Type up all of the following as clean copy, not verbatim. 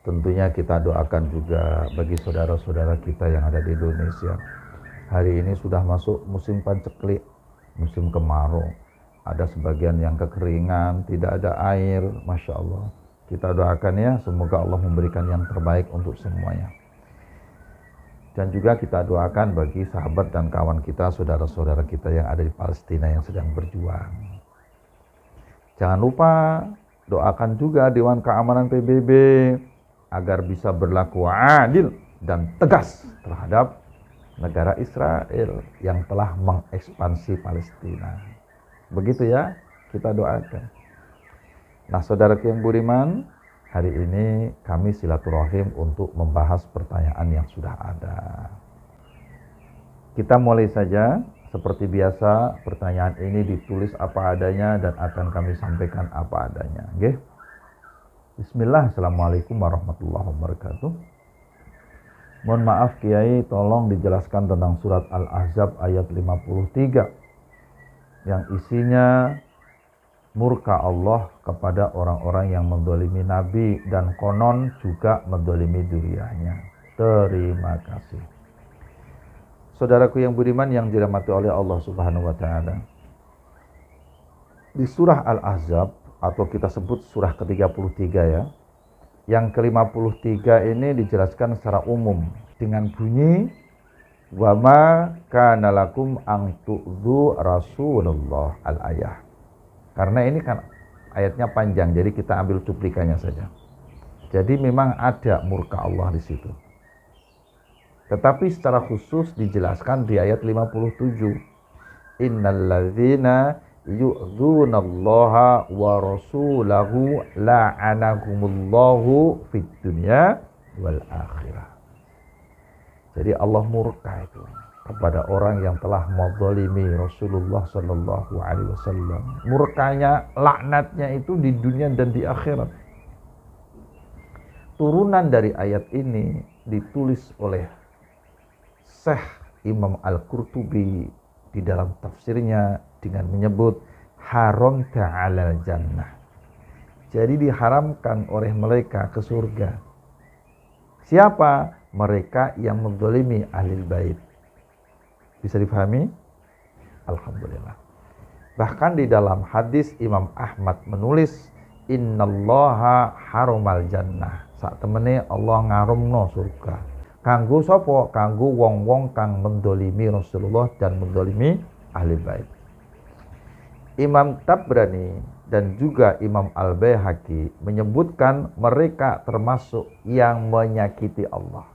Tentunya kita doakan juga bagi saudara-saudara kita yang ada di Indonesia. Hari ini sudah masuk musim paceklik, musim kemarau. Ada sebagian yang kekeringan, tidak ada air, Masya Allah. Kita doakan ya, semoga Allah memberikan yang terbaik untuk semuanya. Dan juga kita doakan bagi sahabat dan kawan kita, saudara-saudara kita yang ada di Palestina yang sedang berjuang. Jangan lupa doakan juga Dewan Keamanan PBB agar bisa berlaku adil dan tegas terhadap negara Israel yang telah mengekspansi Palestina. Begitu ya, kita doakan. Nah, saudaraku yang budiman, hari ini kami silaturahim untuk membahas pertanyaan yang sudah ada. Kita mulai saja. Seperti biasa, pertanyaan ini ditulis apa adanya dan akan kami sampaikan apa adanya. Oke? Bismillah, Assalamualaikum warahmatullahi wabarakatuh. Mohon maaf Kiai, tolong dijelaskan tentang surat Al-Ahzab ayat 53 yang isinya murka Allah kepada orang-orang yang mendolimi Nabi dan konon juga mendolimi dzurriyyahnya. Terima kasih. Saudaraku yang budiman yang dirahmati oleh Allah Subhanahu wa taala. Di surah Al-Ahzab atau kita sebut surah ke-33 ya. Yang ke-53 ini dijelaskan secara umum dengan bunyi wa ma kana lakum an tu'dzu Rasulullah al-ayah. Karena ini kan ayatnya panjang, jadi kita ambil cuplikannya saja. Jadi memang ada murka Allah di situ. Tetapi secara khusus dijelaskan di ayat 57. Innalladzina yu'dzunallaha wa rasulahu la'anahumullahu fid dunya wal akhirah. Jadi Allah murka itu kepada orang yang telah menzalimi Rasulullah sallallahu alaihi wasallam. Murkanya, laknatnya itu di dunia dan di akhirat. Turunan dari ayat ini ditulis oleh Syekh Imam Al-Qurtubi di dalam tafsirnya dengan menyebut haram ta'ala jannah. Jadi diharamkan oleh mereka ke surga. Siapa? Mereka yang menzalimi ahli bait. Bisa dipahami? Alhamdulillah. Bahkan di dalam hadis Imam Ahmad menulis innallaha haramal jannah. Sak temene Allah ngarumno surga. Kanggo sapa? Kanggo wong-wong kang mendolimi Rasulullah dan mendolimi ahli bait. Imam Tabrani dan juga Imam Al-Baihaqi menyebutkan mereka termasuk yang menyakiti Allah.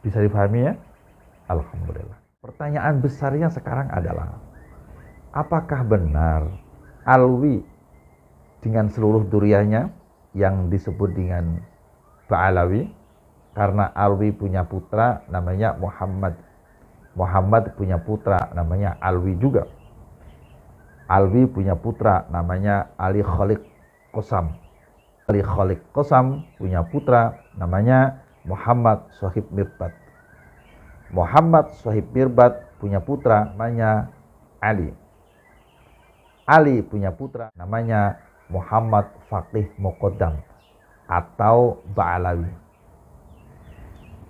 Bisa dipahami ya? Alhamdulillah. Pertanyaan besarnya sekarang adalah, apakah benar Alwi dengan seluruh dzurriyyahnya yang disebut dengan Ba'alawi, karena Alwi punya putra namanya Muhammad. Muhammad punya putra namanya Alwi juga. Alwi punya putra namanya Ali Khalid Qasam. Ali Khalid Qasam punya putra namanya Muhammad Shahib Mirbad. Muhammad Shahib Mirbad punya putra namanya Ali. Ali punya putra namanya Muhammad Faqih Muqaddam atau Ba'alawi.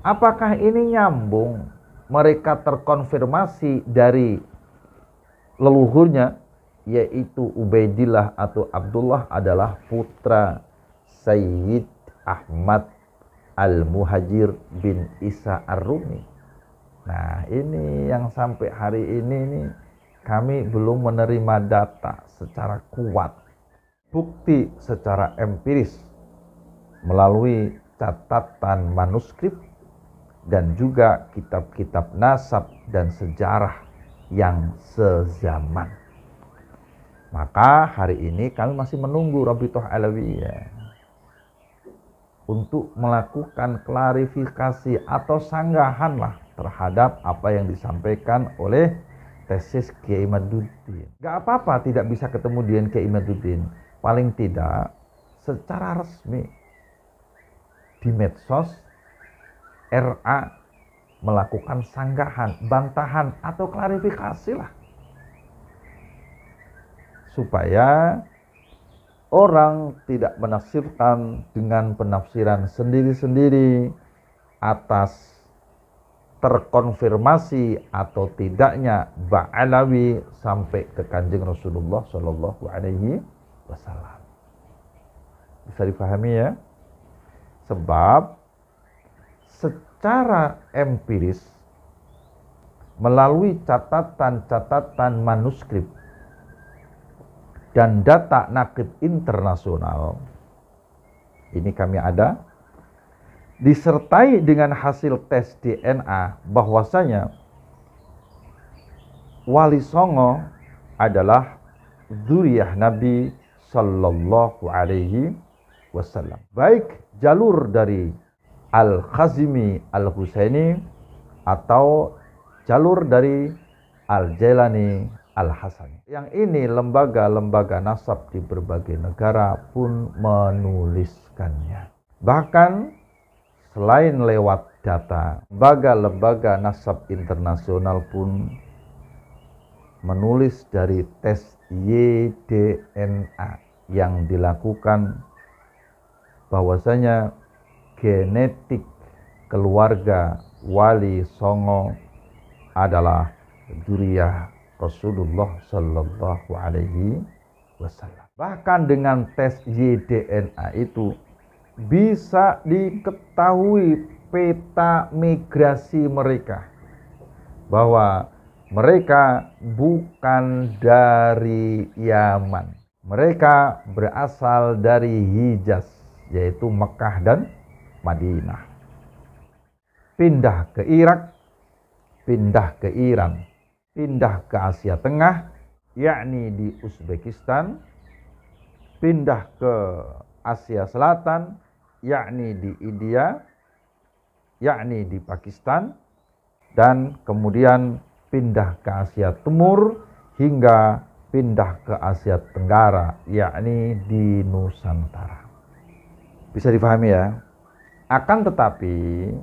Apakah ini nyambung? Mereka terkonfirmasi dari leluhurnya, yaitu Ubaidillah atau Abdullah adalah putra Sayyid Ahmad Al-Muhajir bin Isa Ar-Rumi. Nah, ini yang sampai hari ini kami belum menerima data secara kuat, bukti secara empiris melalui catatan manuskrip dan juga kitab-kitab nasab dan sejarah yang sezaman. Maka hari ini kami masih menunggu Rabithah Alawiyah untuk melakukan klarifikasi atau sanggahan lah terhadap apa yang disampaikan oleh tesis Kiai Imaduddin. Gak apa-apa tidak bisa ketemu dengan Kiai Imaduddin, paling tidak secara resmi di medsos RA melakukan sanggahan, bantahan atau klarifikasi lah, supaya orang tidak menafsirkan dengan penafsiran sendiri-sendiri atas terkonfirmasi atau tidaknya Ba'alawi sampai ke Kanjeng Rasulullah Shallallahu Alaihi Wasallam. Bisa dipahami ya? Sebab secara empiris melalui catatan-catatan manuskrip dan data nakib internasional, ini kami ada, disertai dengan hasil tes DNA bahwasanya Wali Songo adalah dzurriyyah Nabi Sallallahu Alaihi Wasallam. Baik jalur dari Al-Khazimi Al-Husaini atau jalur dari Al-Jailani Al-Hasani. Yang ini lembaga-lembaga nasab di berbagai negara pun menuliskannya. Bahkan selain lewat data, lembaga-lembaga nasab internasional pun menulis dari tes YDNA yang dilakukan bahwasanya genetik keluarga Wali Songo adalah dzurriyyah Rasulullah Sallallahu Alaihi Wasallam. Bahkan dengan tes YDNA itu bisa diketahui peta migrasi mereka, bahwa mereka bukan dari Yaman, mereka berasal dari Hijaz, yaitu Mekah dan Madinah. Pindah ke Irak, pindah ke Iran, pindah ke Asia Tengah, yakni di Uzbekistan, pindah ke Asia Selatan, yakni di India, yakni di Pakistan, dan kemudian pindah ke Asia Timur hingga pindah ke Asia Tenggara, yakni di Nusantara. Bisa dipahami ya? Akan tetapi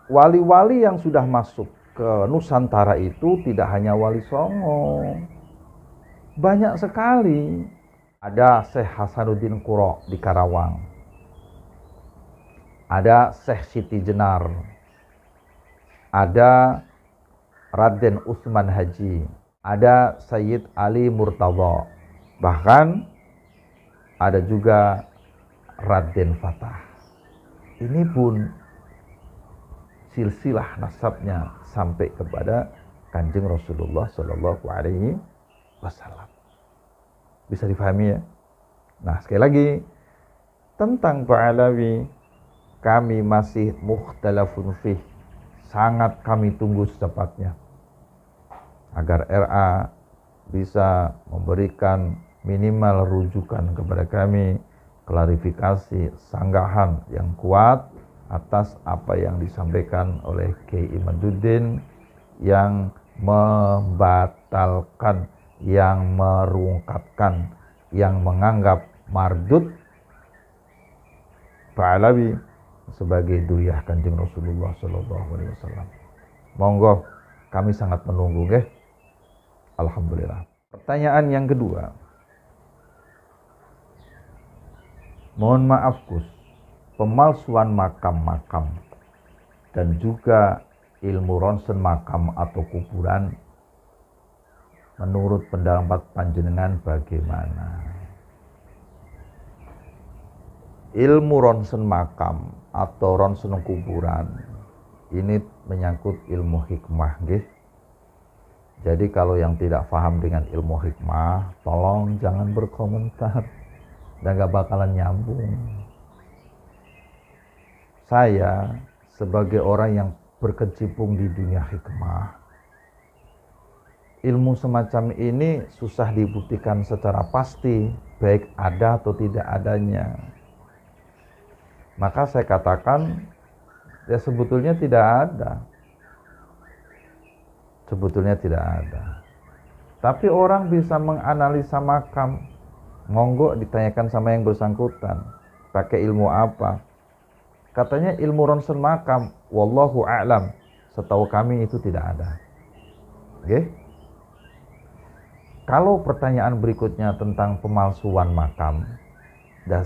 wali-wali yang sudah masuk ke Nusantara itu tidak hanya Wali Songo, banyak sekali. Ada Syekh Hasanuddin Quro di Karawang, ada Syekh Siti Jenar, ada Raden Utsman Haji, ada Sayyid Ali Murtadha, bahkan ada juga Raden Fatah. Ini pun silsilah nasabnya sampai kepada Kanjeng Rasulullah Shallallahu Alaihi Wasallam. Bisa difahami ya? Nah, sekali lagi tentang Ba'alawi kami masih mukhtalafun fih, sangat kami tunggu secepatnya agar RA bisa memberikan minimal rujukan kepada kami, klarifikasi, sanggahan yang kuat atas apa yang disampaikan oleh Kiai Imaduddin yang membatalkan, yang merungkatkan, yang menganggap mardud Ba'alawi sebagai dzurriyyah Kanjeng Rasulullah Sallallahu Alaihi Wasallam. Monggo, kami sangat menunggu, nggih. Alhamdulillah. Pertanyaan yang kedua, mohon maaf Gus, pemalsuan makam-makam dan juga ilmu ronsen makam atau kuburan menurut pendapat panjenengan bagaimana? Ilmu ronsen makam atau ronsen kuburan ini menyangkut ilmu hikmah, nggih. Jadi kalau yang tidak paham dengan ilmu hikmah, tolong jangan berkomentar dan gak bakalan nyambung. Saya sebagai orang yang berkecimpung di dunia hikmah, ilmu semacam ini susah dibuktikan secara pasti, baik ada atau tidak adanya. Maka saya katakan, ya sebetulnya tidak ada. Sebetulnya tidak ada. Tapi orang bisa menganalisa makam. Monggo ditanyakan sama yang bersangkutan. Pakai ilmu apa? Katanya ilmu ronsen makam. Wallahu a'lam. Setahu kami itu tidak ada. Oke? Kalau pertanyaan berikutnya tentang pemalsuan makam,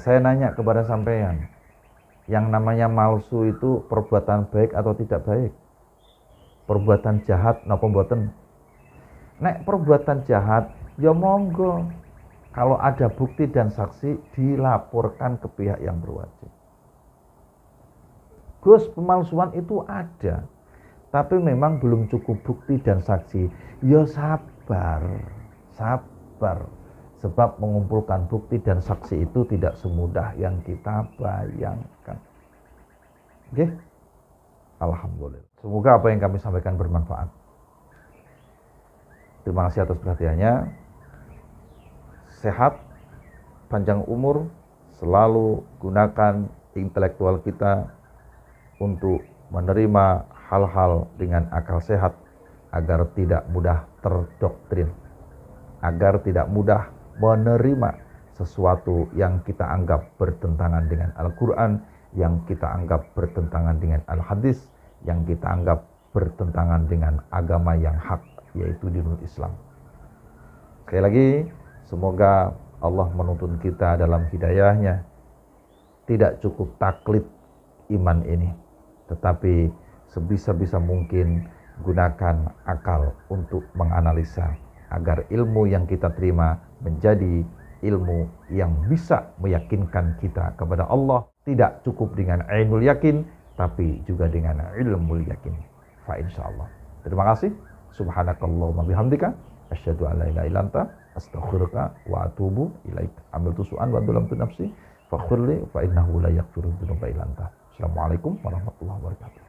saya nanya kepada sampean, yang namanya malsu itu perbuatan baik atau tidak baik? Perbuatan jahat napa mboten? Nek perbuatan jahat, ya monggo. Kalau ada bukti dan saksi, dilaporkan ke pihak yang berwajib. Gus, pemalsuan itu ada, tapi memang belum cukup bukti dan saksi. Ya sabar. Sebab mengumpulkan bukti dan saksi itu tidak semudah yang kita bayangkan. Oke? Alhamdulillah. Semoga apa yang kami sampaikan bermanfaat. Terima kasih atas perhatiannya. Sehat, panjang umur, selalu gunakan intelektual kita untuk menerima hal-hal dengan akal sehat agar tidak mudah terdoktrin, agar tidak mudah menerima sesuatu yang kita anggap bertentangan dengan Al-Quran, yang kita anggap bertentangan dengan Al-Hadis, yang kita anggap bertentangan dengan agama yang hak, yaitu dinul Islam. Sekali lagi, semoga Allah menuntun kita dalam hidayahnya. Tidak cukup taklid iman ini, tetapi sebisa-bisa mungkin gunakan akal untuk menganalisa agar ilmu yang kita terima menjadi ilmu yang bisa meyakinkan kita kepada Allah. Tidak cukup dengan ainul yakin, tapi juga dengan ilmu yakin. Fa insyaallah. Terima kasih. Subhanakallahumma bihamdika asyhadu an la ilaha illa anta astaghfiruka wa atubu ilaik. Amiltu su'an wa dhalamtu nafsi faghfirli fa innahu la yaghfiru dzunuba illa anta. Assalamualaikum warahmatullahi wabarakatuh.